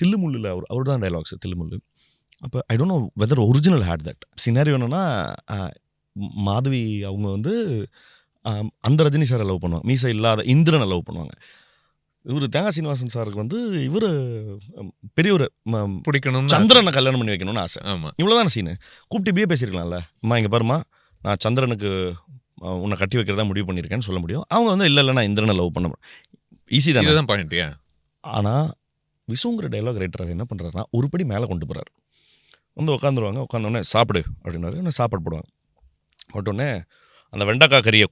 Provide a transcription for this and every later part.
தில்லுமுல்லுல அவர் தான் டயலாக்ஸ் தில்லுமுல்லு. அப்போ I don't know whether original had that scenario. என்னன்னா மாதவி அவங்க வந்து அந்த ரஜினி சாரை லவ் பண்ணுவாங்க, மீசை இல்லாத இந்திரனை லவ் பண்ணுவாங்க. இவர் தேங்காய் சீனிவாசன் சாருக்கு வந்து இவர் பெரியவர் பிடிக்கணும், சந்திரனை கல்யாணம் பண்ணி வைக்கணும்னு ஆசை. ஆமாம், இவ்வளோதான சீனு. கூப்பிட்டு இப்படியே பேசியிருக்கலாம்ல, அம்மா இங்கே பாருமா நான் சந்திரனுக்கு உன்னை கட்டி வைக்கிறதா முடிவு பண்ணியிருக்கேன்னு சொல்ல முடியும். அவங்க வந்து இல்லை நான் இந்திரனை லவ் பண்ண ஈஸி தான். இதுதான் பாயிண்ட். ஆனால் விசுங்கிற டைலாக் ரைட்டர் அதை என்ன பண்ணுறாருன்னா ஒரு படி மேலே கொண்டு போகிறாரு. வந்து உட்காந்துருவாங்க, உட்காந்தோடனே சாப்பிடு அப்படின்னாரு. என்ன சாப்பாடு போடுவாங்க, போட்டோடனே அந்த வெண்டைக்காய் கறியை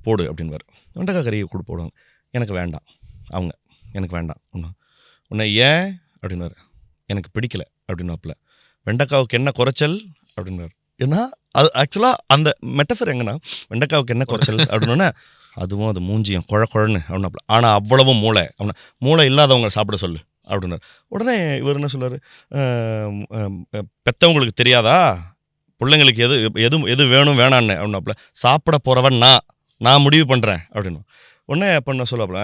போடு அப்படின்வார். வெண்டைக்காய் கறியை கூட போடுவாங்க. எனக்கு வேண்டாம், அவங்க எனக்கு வேண்டாம் உன்னை ஏன் அப்படின்னாரு. எனக்கு பிடிக்கல அப்படின்னாப்புல. வெண்டைக்காவுக்கு என்ன குறைச்சல் அப்படின்னாரு. ஏன்னா அது ஆக்சுவலாக அந்த மெட்டஃபர் எங்கன்னா வெண்டைக்காவுக்கு என்ன குறைச்சல் அப்படின்னோடனே அதுவும் அது மூஞ்சியும் குழன்னு அப்படின்னாப்புல. ஆனால் அவ்வளவும் மூளை அப்படின்னா மூளை இல்லாதவங்க சாப்பிட சொல்லு அப்படின்னாரு. உடனே இவர் என்ன சொல்கிறார், பெற்றவங்களுக்கு தெரியாதா பிள்ளைங்களுக்கு எது எது எது வேணும் வேணான்னு அப்படின்னாப்புல. சாப்பிட போகிறவன் நான் முடிவு பண்ணுறேன் அப்படின்னு. உடனே பண்ண சொல்லாப்புல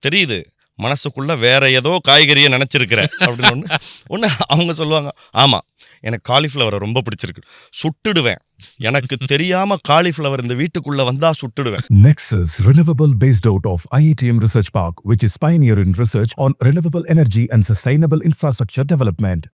தெரியுது மனசுக்குள்ள வேற ஏதோ காய்கறியை நினைச்சிருக்கிற அப்படின்னு. ஒன்று அவங்க சொல்லுவாங்க, ஆமாம் எனக்கு காலிஃப்ளவரை ரொம்ப பிடிச்சிருக்கு, சுட்டுடுவேன், எனக்கு தெரியாம காலிஃப்ளவர் இந்த வீட்டுக்குள்ள வந்தா சுட்டுடுவேன். Nexus Renewable based out of IITM Research Park, which is pioneer in research on renewable energy and sustainable infrastructure development.